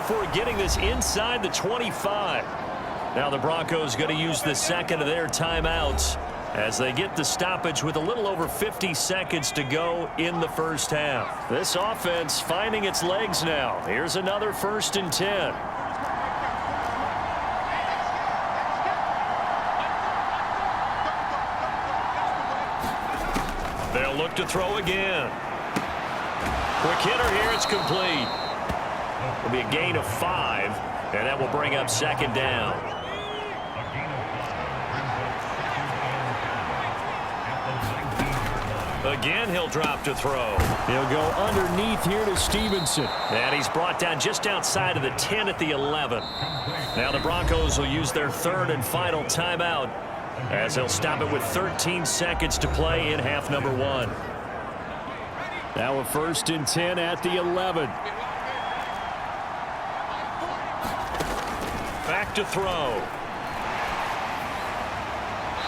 before getting this inside the 25. Now the Broncos going to use the second of their timeouts as they get the stoppage with a little over 50 seconds to go in the first half. This offense finding its legs now. Here's another 1st and 10. They'll look to throw again. Quick hitter here. It's complete. It'll be a gain of 5, and that will bring up 2nd down. Again, he'll drop to throw. He'll go underneath here to Stevenson. And he's brought down just outside of the 10 at the 11. Now the Broncos will use their 3rd and final timeout as they'll stop it with 13 seconds to play in half number 1. Now a 1st and 10 at the 11. Back to throw.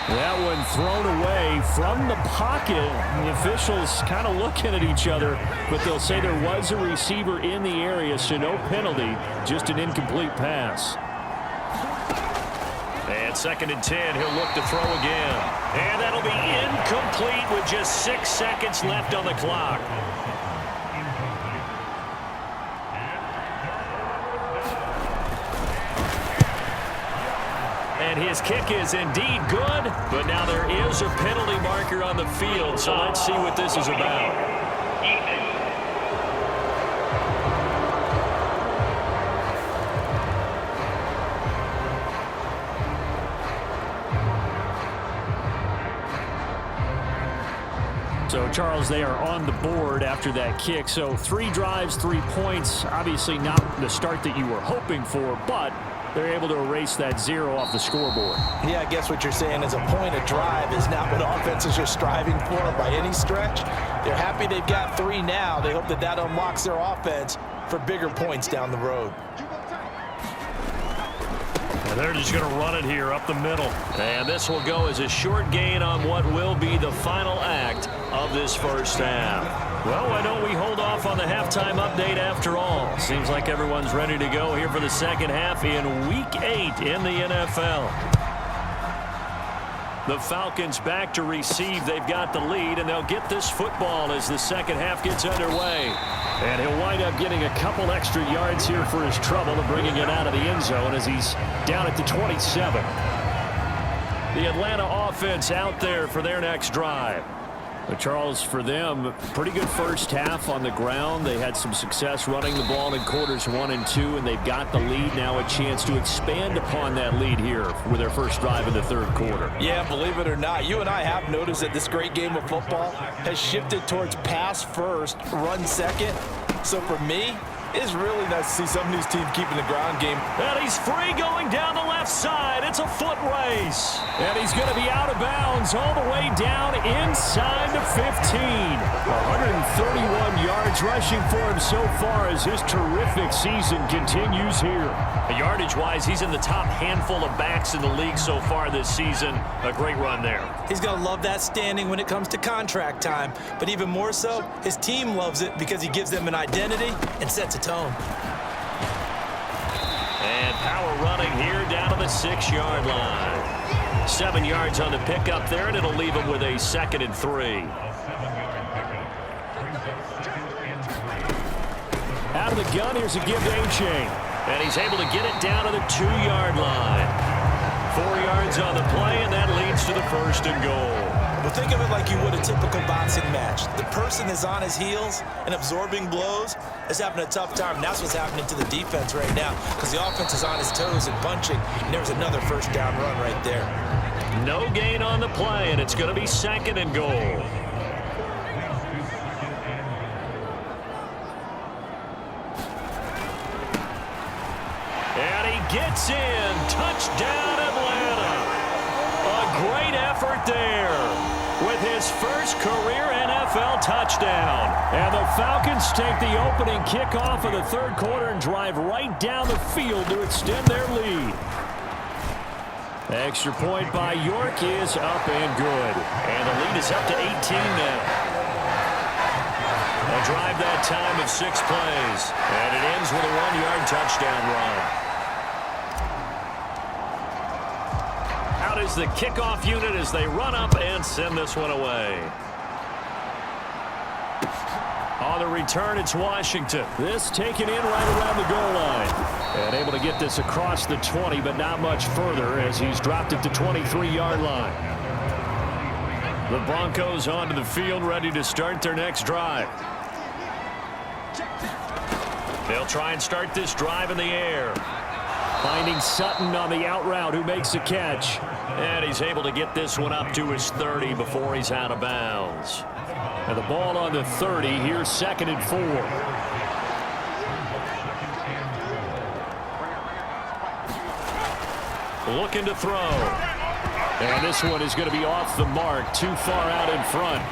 That one thrown away from the pocket. The officials kind of looking at each other, but they'll say there was a receiver in the area, so no penalty, just an incomplete pass. And 2nd and 10, he'll look to throw again. And that'll be incomplete with just 6 seconds left on the clock. And his kick is indeed good, but now there is a penalty marker on the field, so let's see what this is about. So, Charles, they are on the board after that kick. So 3 drives, 3 points. Obviously not the start that you were hoping for, but they're able to erase that 0 off the scoreboard. Yeah, I guess what you're saying is a point of drive is not what offenses are striving for by any stretch. They're happy they've got 3 now. They hope that that unlocks their offense for bigger points down the road. And they're just going to run it here up the middle. And this will go as a short gain on what will be the final act of this first half. Well, why don't we hold off on the halftime update after all? Seems like everyone's ready to go here for the second half in Week 8 in the NFL. The Falcons back to receive. They've got the lead, and they'll get this football as the second half gets underway. And he'll wind up getting a couple extra yards here for his trouble and bringing it out of the end zone as he's down at the 27. The Atlanta offense out there for their next drive. But Charles, for them, pretty good first half on the ground. They had some success running the ball in quarters 1 and 2, and they've got the lead now, a chance to expand upon that lead here with their first drive in the 3rd quarter. Yeah, believe it or not, you and I have noticed that this great game of football has shifted towards pass first, run second. So for me, it's really nice to see some of these teams keeping the ground game. And he's free going down the left side. It's a foot race. And he's going to be out of bounds all the way down inside the 15. 131 yards rushing for him so far as his terrific season continues here. Yardage-wise, he's in the top handful of backs in the league so far this season. A great run there. He's going to love that standing when it comes to contract time. But even more so, his team loves it because he gives them an identity and sets a tone. And power running here down to the 6-yard line. 7 yards on the pickup there, and it'll leave him with a 2nd and 3. Out of the gun, here's a give to A-Chain. And he's able to get it down to the 2-yard line. 4 yards on the play, and that leads to the 1st and goal. Well, think of it like you would a typical boxing match. The person is on his heels and absorbing blows is having a tough time. And that's what's happening to the defense right now because the offense is on his toes and punching. And there's another first down run right there. No gain on the play, and it's going to be 2nd and goal. And he gets in. Touchdown, Atlanta. A great effort there with his first career NFL touchdown. And the Falcons take the opening kickoff of the 3rd quarter and drive right down the field to extend their lead. Extra point by York is up and good. And the lead is up to 18 now. They'll drive that time of 6 plays. And it ends with a 1-yard touchdown run. Out is the kickoff unit as they run up and send this one away. On the return, it's Washington. This taken in right around the goal line. And able to get this across the 20, but not much further as he's dropped it to 23-yard line. The Broncos onto the field, ready to start their next drive. They'll try and start this drive in the air. Finding Sutton on the out route, who makes the catch. And he's able to get this one up to his 30 before he's out of bounds. And the ball on the 30, here's 2nd and 4. Looking to throw. And this one is going to be off the mark, too far out in front.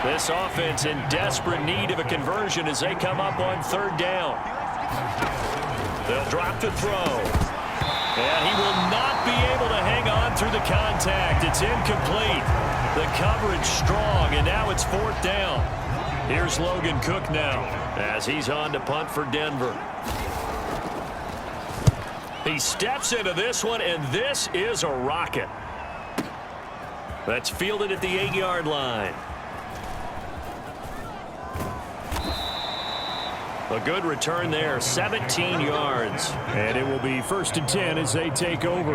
This offense in desperate need of a conversion as they come up on 3rd down. They'll drop to throw. And he will not be able to hang on through the contact. It's incomplete. The coverage strong, and now it's 4th down. Here's Logan Cook now as he's on to punt for Denver. He steps into this one, and this is a rocket. That's fielded at the 8-yard line. A good return there, 17 yards. And it will be 1st and 10 as they take over.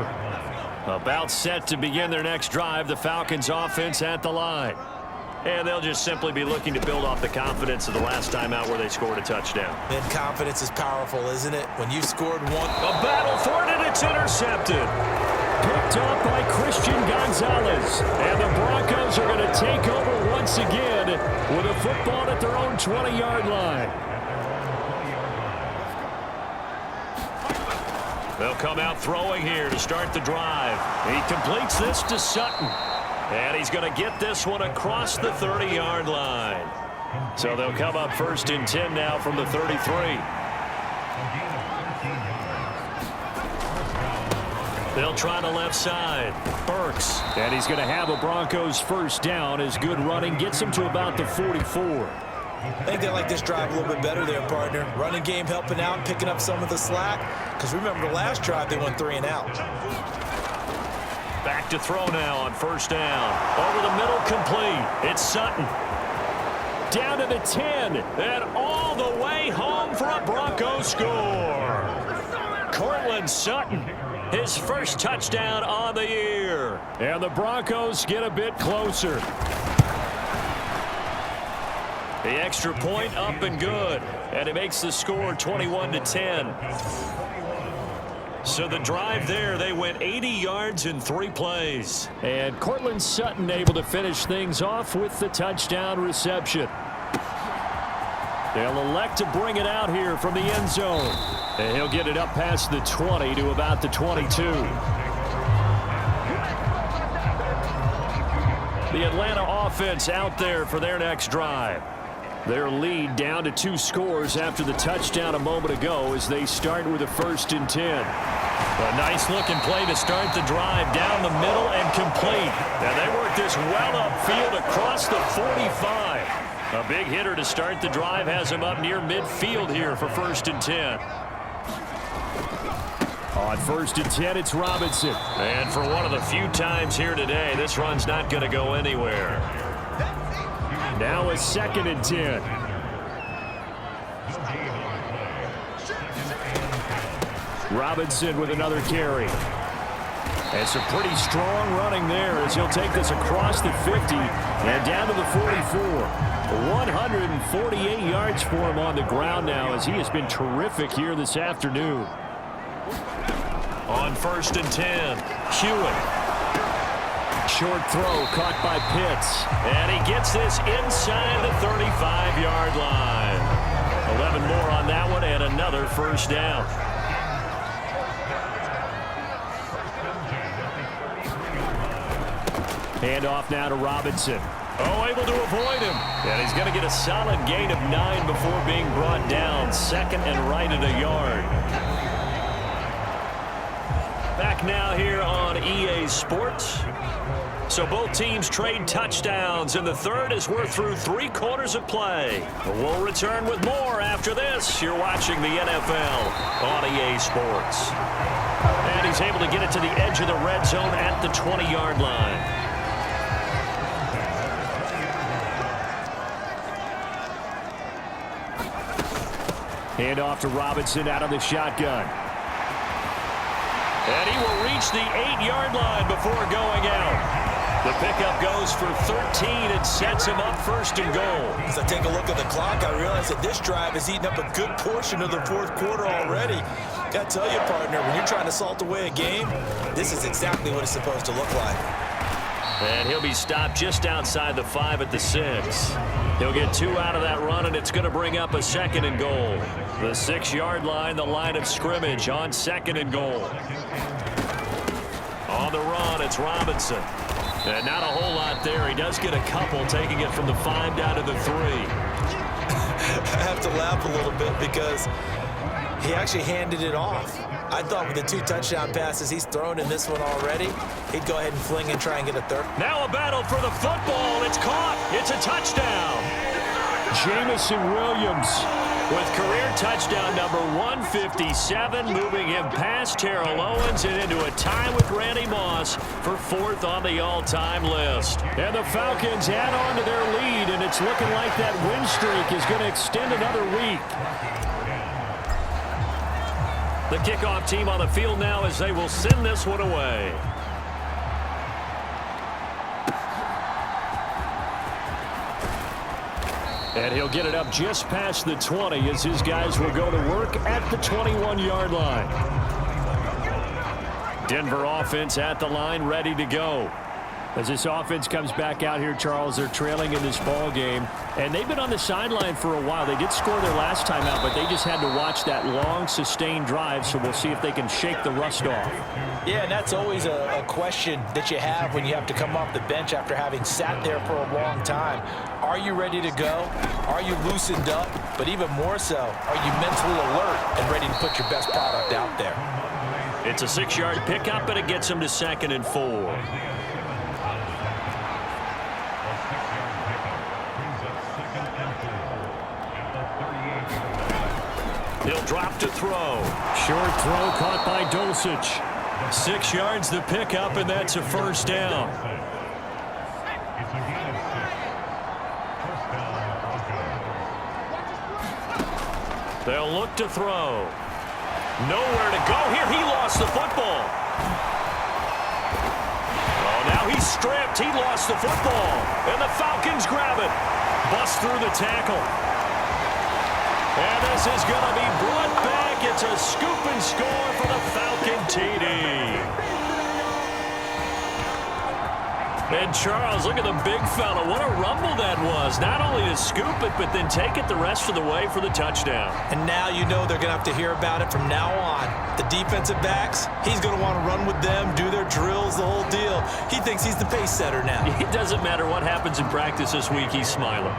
About set to begin their next drive, the Falcons offense at the line. And they'll just simply be looking to build off the confidence of the last time out where they scored a touchdown. And confidence is powerful, isn't it? When you scored one. A battle for it, and it's intercepted. Picked up by Christian Gonzalez. And the Broncos are going to take over once again with a football at their own 20-yard line. They'll come out throwing here to start the drive. He completes this to Sutton. And he's going to get this one across the 30-yard line. So they'll come up 1st and 10 now from the 33. They'll try the left side. Burks. And he's going to have a Broncos 1st down as good running gets him to about the 44. I think they like this drive a little bit better there, partner. Running game helping out, picking up some of the slack. Because remember the last drive, they went 3 and out. Back to throw now on 1st down. Over the middle, complete. It's Sutton. Down to the 10. And all the way home for a Bronco score. Cortland Sutton, his first touchdown on the year. And the Broncos get a bit closer. The extra point up and good. And it makes the score 21-10. So the drive there, they went 80 yards in 3 plays. And Cortland Sutton able to finish things off with the touchdown reception. They'll elect to bring it out here from the end zone. And he'll get it up past the 20 to about the 22. The Atlanta offense out there for their next drive. Their lead down to 2 scores after the touchdown a moment ago as they start with a 1st and 10. A nice-looking play to start the drive down the middle and complete. And they work this well upfield across the 45. A big hitter to start the drive has him up near midfield here for 1st and 10. On 1st and 10, it's Robinson. And for one of the few times here today, this run's not going to go anywhere. Now a 2nd and 10. Robinson with another carry. And some pretty strong running there as he'll take this across the 50 and down to the 44. 148 yards for him on the ground now as he has been terrific here this afternoon. On 1st and 10, Hewitt. Short throw caught by Pitts. And he gets this inside the 35-yard line. 11 more on that one and another 1st down. Handoff now to Robinson. Oh, able to avoid him. And he's going to get a solid gain of 9 before being brought down. 2nd and right at a yard. Back now here on EA Sports. So both teams trade touchdowns in the third as we're through 3 quarters of play. We'll return with more after this. You're watching the NFL on EA Sports. And he's able to get it to the edge of the red zone at the 20-yard line. Hand off to Robinson out of the shotgun. And he will reach the 8-yard line before going out. The pickup goes for 13 and sets him up first and goal. As I take a look at the clock, I realize that this drive has eaten up a good portion of the fourth quarter already. Got to tell you, partner, when you're trying to salt away a game, this is exactly what it's supposed to look like. And he'll be stopped just outside the 5 at the 6. He'll get 2 out of that run, and it's going to bring up a second and goal. The 6-yard line, the line of scrimmage on second and goal. On the run, it's Robinson. And not a whole lot there. He does get a couple, taking it from the 5 down to the 3. I have to laugh a little bit because he actually handed it off. I thought with the 2 touchdown passes he's thrown in this one already, he'd go ahead and fling and try and get a third. Now a battle for the football. It's caught. It's a touchdown. Jamison Williams with career touchdown number 157, moving him past Terrell Owens and into a tie with Randy Moss for 4th on the all-time list. And the Falcons add on to their lead, and it's looking like that win streak is going to extend another week. The kickoff team on the field now as they will send this one away. And he'll get it up just past the 20 as his guys will go to work at the 21-yard line. Denver offense at the line, ready to go. As this offense comes back out here, Charles, they're trailing in this ball game, and they've been on the sideline for a while. They did score their last time out, but they just had to watch that long, sustained drive, so we'll see if they can shake the rust off. Yeah, and that's always a question that you have when you have to come off the bench after having sat there for a long time. Are you ready to go? Are you loosened up? But even more so, are you mentally alert and ready to put your best product out there? It's a 6-yard pickup, and it gets them to 2nd and 4. He'll drop to throw. Short throw caught by Dulcich. 6 yards the pickup, and that's a first down. They'll look to throw. Nowhere to go here. He lost the football. Oh, now he's stripped. He lost the football. And the Falcons grab it. Bust through the tackle. And this is going to be brought back. It's a scoop and score for the Falcon TD. And Charles, look at the big fella. What a rumble that was. Not only to scoop it, but then take it the rest of the way for the touchdown. And now you know they're going to have to hear about it from now on. The defensive backs, he's going to want to run with them, do their drills, the whole deal. He thinks he's the pace setter now. It doesn't matter what happens in practice this week. He's smiling.